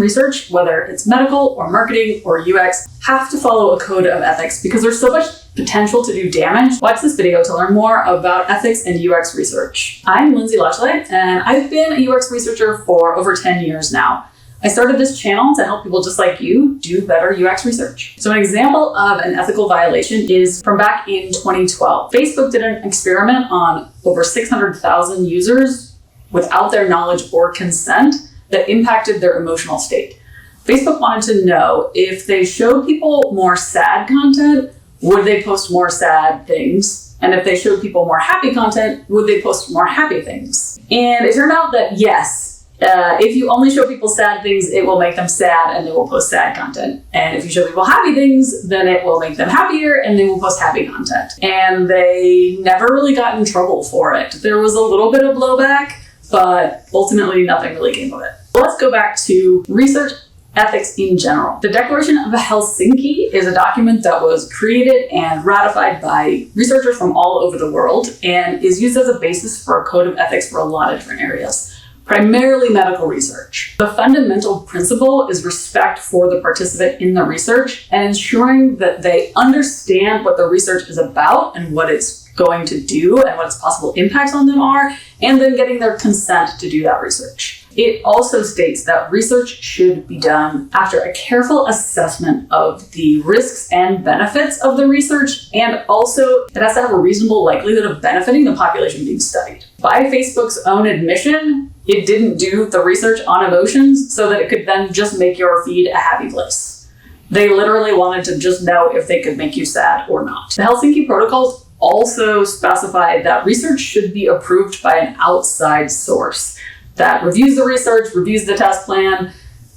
Research, whether it's medical or marketing or UX, have to follow a code of ethics because there's so much potential to do damage. Watch this video to learn more about ethics and UX research. I'm Lindsay Lechley, and I've been a UX researcher for over 10 years now. I started this channel to help people just like you do better UX research. So an example of an ethical violation is from back in 2012. Facebook did an experiment on over 600,000 users without their knowledge or consent that impacted their emotional state. Facebook wanted to know if they showed people more sad content, would they post more sad things? And if they showed people more happy content, would they post more happy things? And it turned out that yes, if you only show people sad things, it will make them sad and they will post sad content. And if you show people happy things, then it will make them happier and they will post happy content. And they never really got in trouble for it. There was a little bit of blowback, but ultimately nothing really came of it. Let's go back to research ethics in general. The Declaration of Helsinki is a document that was created and ratified by researchers from all over the world and is used as a basis for a code of ethics for a lot of different areas, primarily medical research. The fundamental principle is respect for the participant in the research and ensuring that they understand what the research is about and what it's going to do and what its possible impacts on them are, and then getting their consent to do that research. It also states that research should be done after a careful assessment of the risks and benefits of the research, and also it has to have a reasonable likelihood of benefiting the population being studied. By Facebook's own admission, it didn't do the research on emotions so that it could then just make your feed a happy place. They literally wanted to just know if they could make you sad or not. The Helsinki Protocols also specified that research should be approved by an outside source that reviews the research, reviews the test plan,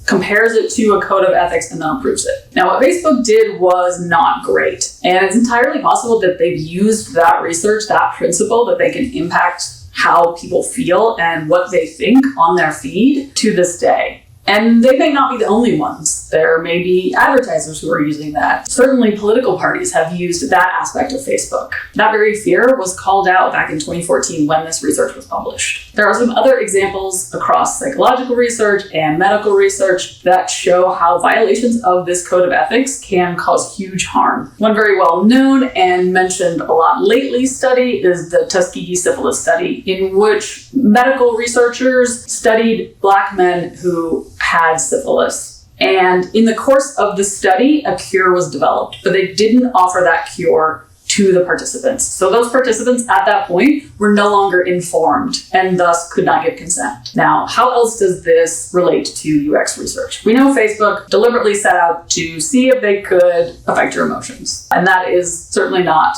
compares it to a code of ethics, and then approves it. Now, what Facebook did was not great, and it's entirely possible that they've used that research, that principle, that they can impact how people feel and what they think on their feed to this day. And they may not be the only ones. There may be advertisers who are using that. Certainly political parties have used that aspect of Facebook. That very fear was called out back in 2014 when this research was published. There are some other examples across psychological research and medical research that show how violations of this code of ethics can cause huge harm. One very well known and mentioned a lot lately study is the Tuskegee syphilis study, in which medical researchers studied Black men who had syphilis. And in the course of the study, a cure was developed, but they didn't offer that cure to the participants. So those participants at that point were no longer informed and thus could not give consent. Now, how else does this relate to UX research? We know Facebook deliberately set out to see if they could affect your emotions. And that is certainly not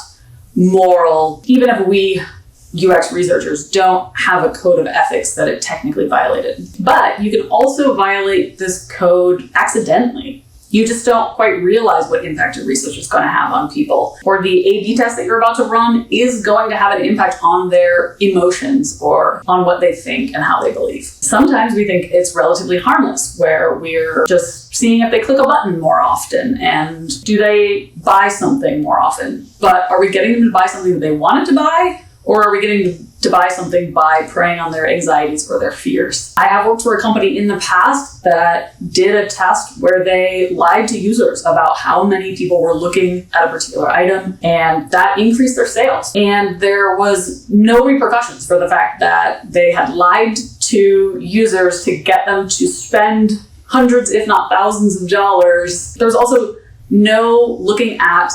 moral, even if we UX researchers don't have a code of ethics that it technically violated. But you can also violate this code accidentally. You just don't quite realize what impact your research is going to have on people. Or the A/B test that you're about to run is going to have an impact on their emotions or on what they think and how they believe. Sometimes we think it's relatively harmless, where we're just seeing if they click a button more often and do they buy something more often. But are we getting them to buy something that they wanted to buy? Or are we getting to buy something by preying on their anxieties or their fears? I have worked for a company in the past that did a test where they lied to users about how many people were looking at a particular item, and that increased their sales. And there was no repercussions for the fact that they had lied to users to get them to spend hundreds, if not thousands of dollars. There was also no looking at,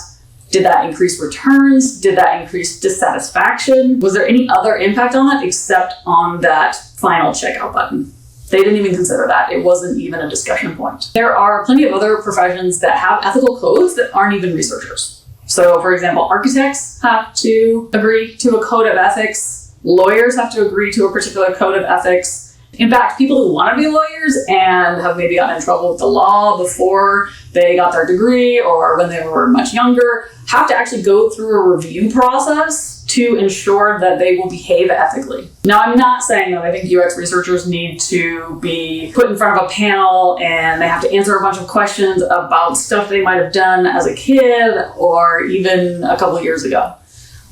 did that increase returns? Did that increase dissatisfaction? Was there any other impact on that except on that final checkout button? They didn't even consider that. It wasn't even a discussion point. There are plenty of other professions that have ethical codes that aren't even researchers. So, for example, architects have to agree to a code of ethics. Lawyers have to agree to a particular code of ethics. In fact, people who want to be lawyers and have maybe gotten in trouble with the law before they got their degree or when they were much younger have to actually go through a review process to ensure that they will behave ethically. Now, I'm not saying that I think UX researchers need to be put in front of a panel and they have to answer a bunch of questions about stuff they might have done as a kid or even a couple of years ago.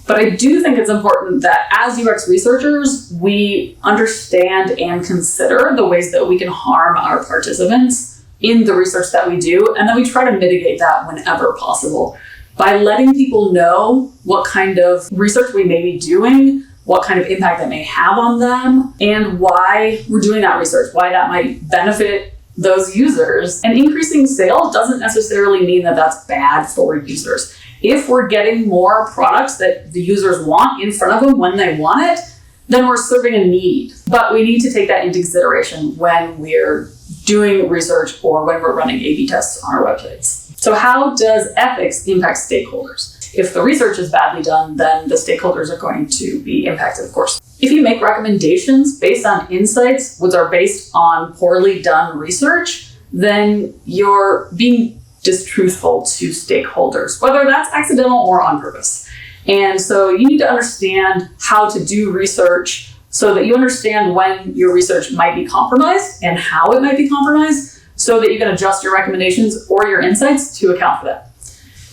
But I do think it's important that as UX researchers, we understand and consider the ways that we can harm our participants in the research that we do, and then we try to mitigate that whenever possible by letting people know what kind of research we may be doing, what kind of impact that may have on them, and why we're doing that research, why that might benefit those users. And increasing sales doesn't necessarily mean that that's bad for users. If we're getting more products that the users want in front of them when they want it, then we're serving a need. But we need to take that into consideration when we're doing research or when we're running A/B tests on our websites. So how does ethics impact stakeholders? If the research is badly done, then the stakeholders are going to be impacted, of course. If you make recommendations based on insights which are based on poorly done research, then you're being distruthful to stakeholders, whether that's accidental or on purpose. And so you need to understand how to do research so that you understand when your research might be compromised and how it might be compromised, so that you can adjust your recommendations or your insights to account for that.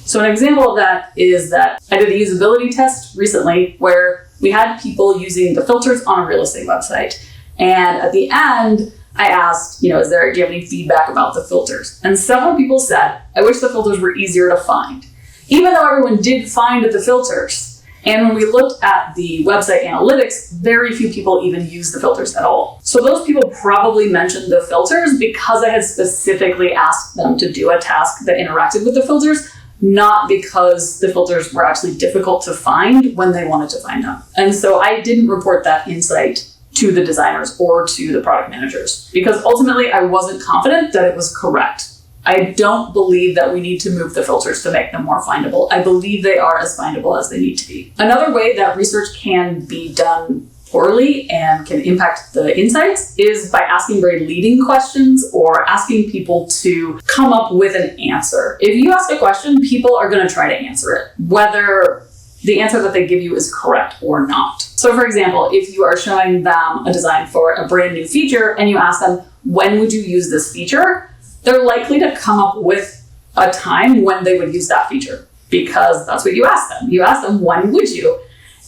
So an example of that is that I did a usability test recently where we had people using the filters on a real estate website. And at the end, I asked, do you have any feedback about the filters? And several people said, I wish the filters were easier to find, even though everyone did find the filters. And when we looked at the website analytics, very few people even used the filters at all. So those people probably mentioned the filters because I had specifically asked them to do a task that interacted with the filters, not because the filters were actually difficult to find when they wanted to find them. And so I didn't report that insight to the designers or to the product managers because ultimately I wasn't confident that it was correct. I don't believe that we need to move the filters to make them more findable. I believe they are as findable as they need to be. Another way that research can be done poorly and can impact the insights is by asking very leading questions or asking people to come up with an answer. If you ask a question, people are going to try to answer it, whether the answer that they give you is correct or not. So for example, if you are showing them a design for a brand new feature and you ask them, when would you use this feature? They're likely to come up with a time when they would use that feature because that's what you ask them. You ask them, when would you?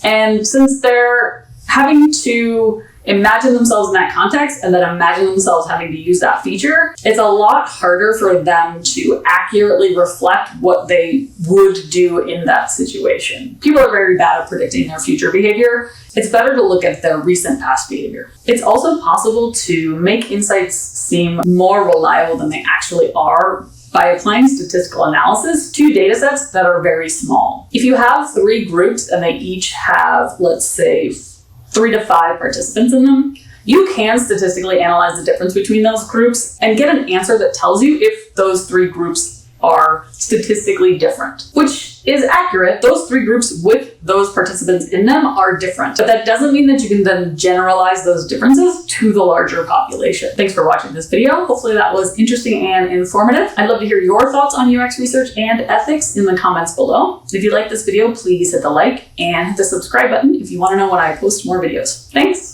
And since they're having to imagine themselves in that context and then imagine themselves having to use that feature, it's a lot harder for them to accurately reflect what they would do in that situation. People are very bad at predicting their future behavior. It's better to look at their recent past behavior. It's also possible to make insights seem more reliable than they actually are by applying statistical analysis to data sets that are very small. If you have 3 groups and they each have, let's say, 3 to 5 participants in them, you can statistically analyze the difference between those groups and get an answer that tells you if those 3 groups are statistically different, which is accurate. Those 3 groups with those participants in them are different, but that doesn't mean that you can then generalize those differences to the larger population. Thanks for watching this video. Hopefully that was interesting and informative. I'd love to hear your thoughts on UX research and ethics in the comments below. If you like this video, please hit the like and hit the subscribe button if you want to know when I post more videos. Thanks.